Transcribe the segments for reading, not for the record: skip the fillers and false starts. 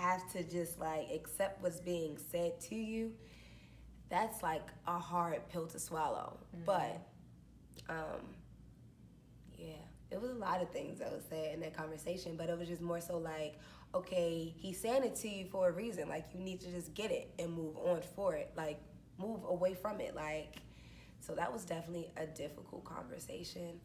have to just like accept what's being said to you, that's like a hard pill to swallow. But yeah, it was a lot of things that was said in that conversation, but it was just more so like, okay, he's saying it to you for a reason. Like, you need to just get it and move on for it. Like, move away from it. Like, so that was definitely a difficult conversation.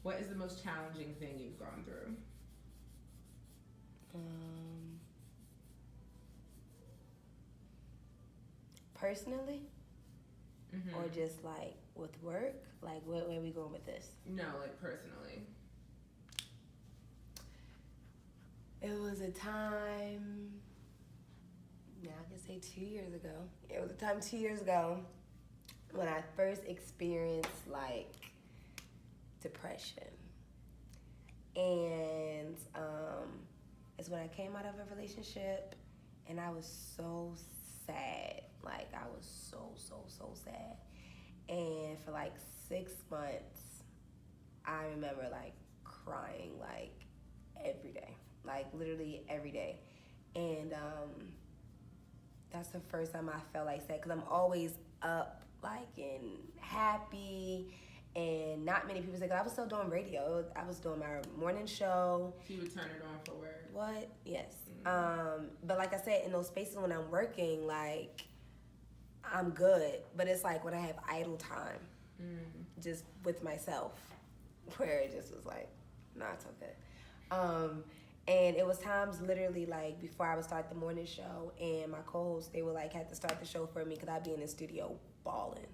What is the most challenging thing you've gone through? Personally, or just like with work, like where are we going with this? No, like personally. It was a time, now I can say 2 years ago. It was a time 2 years ago when I first experienced like depression. And it's when I came out of a relationship and I was so sad. Like, I was so sad. And for like 6 months, I remember like crying like every day, like literally every day. And that's the first time I felt like sad, because I'm always up like and happy. And not many people say, because I was still doing radio. I was doing my morning show. So you would turn it on for work? What? Yes. But like I said, in those spaces when I'm working, like, I'm good. But it's like when I have idle time, just with myself, where it just was like, nah, it's okay. And it was times literally like before I would start the morning show, and my co-hosts, they would like had to start the show for me because I'd be in the studio bawling.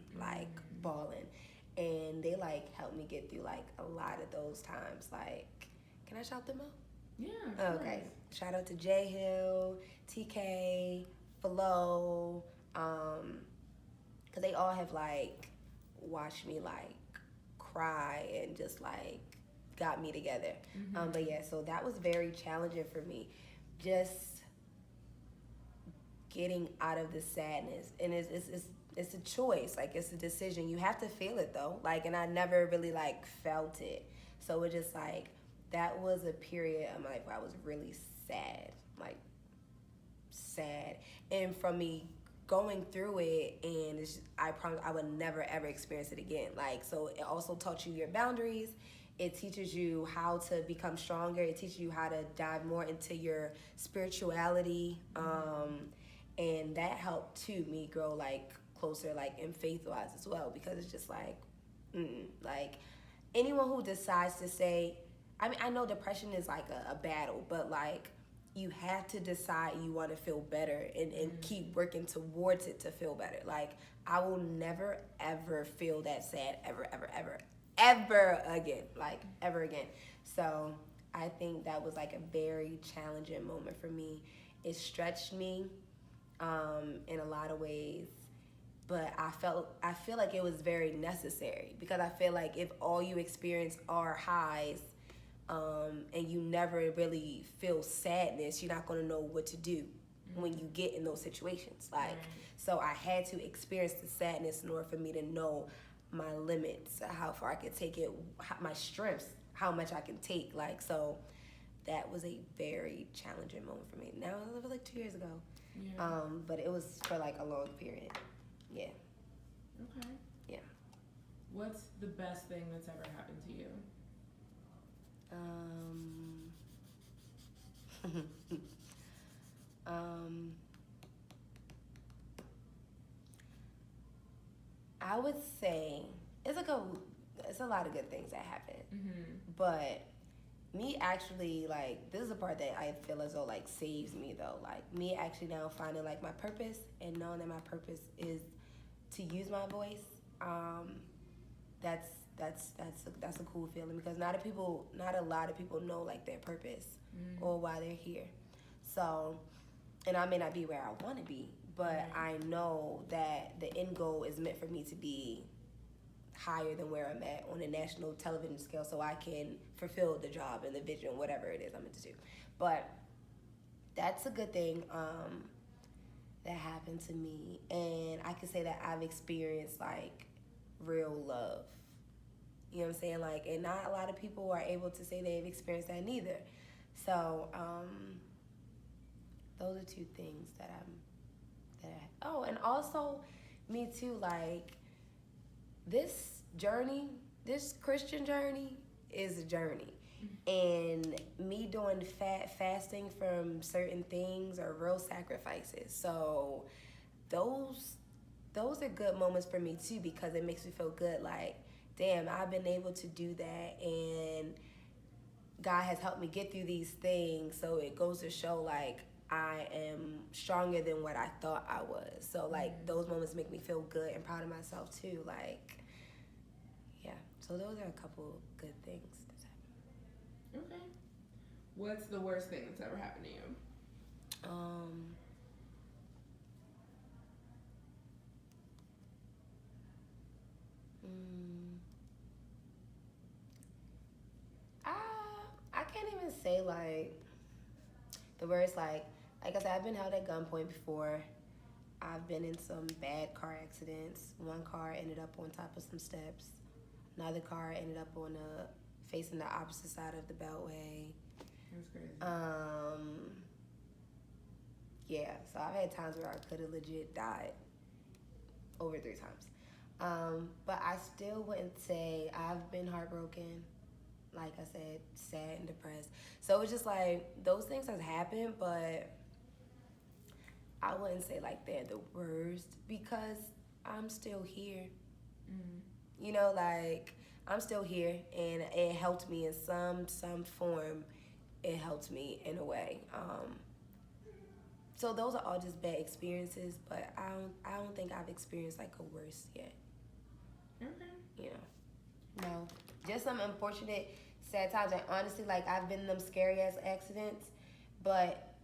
And they like helped me get through like a lot of those times. Like, can I shout them out? Yeah. Okay. Shout out to J Hill, TK, Flo, because they all have like watched me like cry and just like got me together. But yeah, so that was very challenging for me, just getting out of the sadness. And it's a choice, like it's a decision. You have to feel it though, like, and I never really like felt it. So it just like, that was a period of my life where I was really sad, like sad. And from me going through it, and I promise I would never ever experience it again. Like, so it also taught you your boundaries. It teaches you how to become stronger. It teaches you how to dive more into your spirituality. And that helped too me grow like closer, like in faith wise as well, because it's just like, like anyone who decides to say, I mean, I know depression is like a battle, but like you have to decide you want to feel better and keep working towards it to feel better. Like, I will never ever feel that sad ever again, like ever again. So I think that was like a very challenging moment for me. It stretched me in a lot of ways, but I feel like it was very necessary, because I feel like if all you experience are highs, and you never really feel sadness, you're not going to know what to do when you get in those situations. Like, so I had to experience the sadness in order for me to know my limits, how far I could take it, my strengths, how much I can take. Like, so that was a very challenging moment for me. Now, it was like 2 years ago. Yeah. But it was for like a long period. Yeah. Okay. Yeah. What's the best thing that's ever happened to you? I would say it's a lot of good things that happen. But me actually, like, this is the part that I feel as though like saves me though. Like, me actually now finding like my purpose and knowing that my purpose is to use my voice. That's a cool feeling, because not a lot of people know like their purpose or why they're here. So, and I may not be where I want to be, but I know that the end goal is meant for me to be higher than where I'm at on a national television scale so I can fulfill the job and the vision, whatever it is I'm meant to do. But that's a good thing that happened to me. And I can say that I've experienced, like, real love. You know what I'm saying? Like, and not a lot of people are able to say they've experienced that neither. So, those are two things and also me too, like, this journey, this Christian journey is a journey. And me doing fasting from certain things are real sacrifices. So those are good moments for me too, because it makes me feel good, like, damn, I've been able to do that, and God has helped me get through these things. So it goes to show, like, I am stronger than what I thought I was. So, like, those moments make me feel good and proud of myself too. Like, yeah. So those are a couple good things that's happened. Okay. What's the worst thing that's ever happened to you? I can't even say, like, the worst. Like I said, I've been held at gunpoint before. I've been in some bad car accidents. One car ended up on top of some steps. Another car ended up facing the opposite side of the beltway. That's crazy. Yeah, so I've had times where I could have legit died over 3 times. But I still wouldn't say I've been heartbroken. Like I said, sad and depressed. So it's just like, those things have happened, but I wouldn't say like they're the worst, because I'm still here. Mm-hmm. You know, like, I'm still here, and it helped me in some form. It helped me in a way. So those are all just bad experiences, but I don't think I've experienced like a worse yet. Okay. You know, no, just some unfortunate, sad times. And honestly, like, I've been in them scary ass accidents, but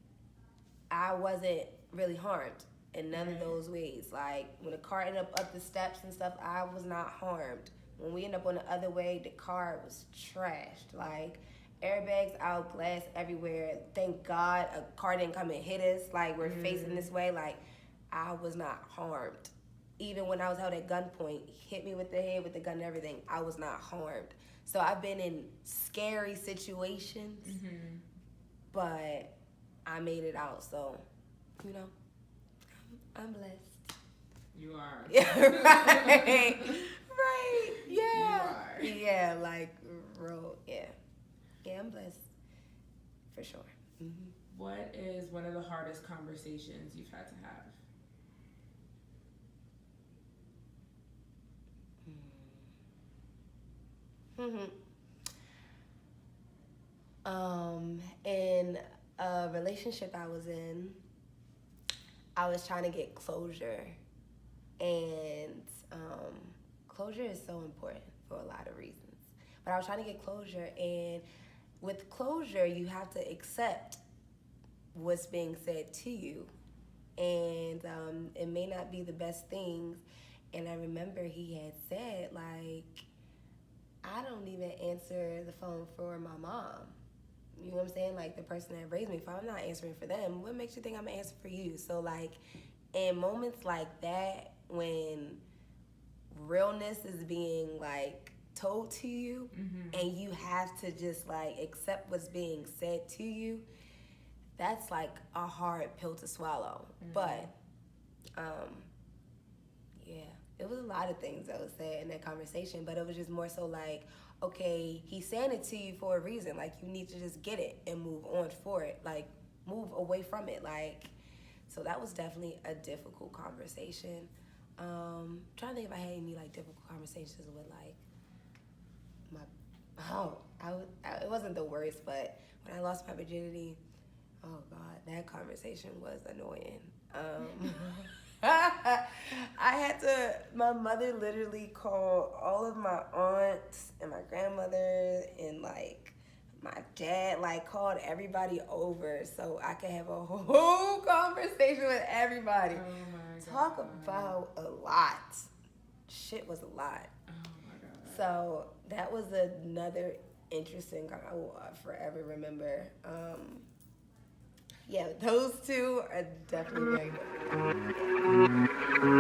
I wasn't really harmed in none of those ways. Like, when the car ended up the steps and stuff, I was not harmed. When we ended up on the other way, the car was trashed. Like, airbags out, glass everywhere. Thank God a car didn't come and hit us. Like, we're facing this way. Like, I was not harmed. Even when I was held at gunpoint, hit me with the head with the gun and everything, I was not harmed. So I've been in scary situations, but I made it out. So, you know, I'm blessed. You are. Yeah, right. Right. Yeah. You are. Yeah, like, real, yeah. Yeah, I'm blessed. For sure. Mm-hmm. What is one of the hardest conversations you've had to have? In a relationship I was in, I was trying to get closure, and closure is so important for a lot of reasons. But I was trying to get closure, and with closure, you have to accept what's being said to you, and it may not be the best things. And I remember he had said, like, I don't even answer the phone for my mom. You know what I'm saying? Like, the person that raised me, if I'm not answering for them, what makes you think I'm gonna answer for you? So, like, in moments like that, when realness is being, like, told to you, and you have to just, like, accept what's being said to you, that's, like, a hard pill to swallow. But, yeah, it was a lot of things that was said in that conversation, but it was just more so like, okay, he's saying it to you for a reason. Like, you need to just get it and move on for it. Like, move away from it. Like, so that was definitely a difficult conversation. Trying to think if I had any, like, difficult conversations with, like, it wasn't the worst, but when I lost my virginity, oh, God, that conversation was annoying. My mother literally called all of my aunts and my grandmother and, like, my dad, like, called everybody over so I could have a whole conversation with everybody. Oh my God. Talk about a lot. Shit was a lot. Oh my So that was another interesting I will forever remember. Yeah, those two are definitely very good.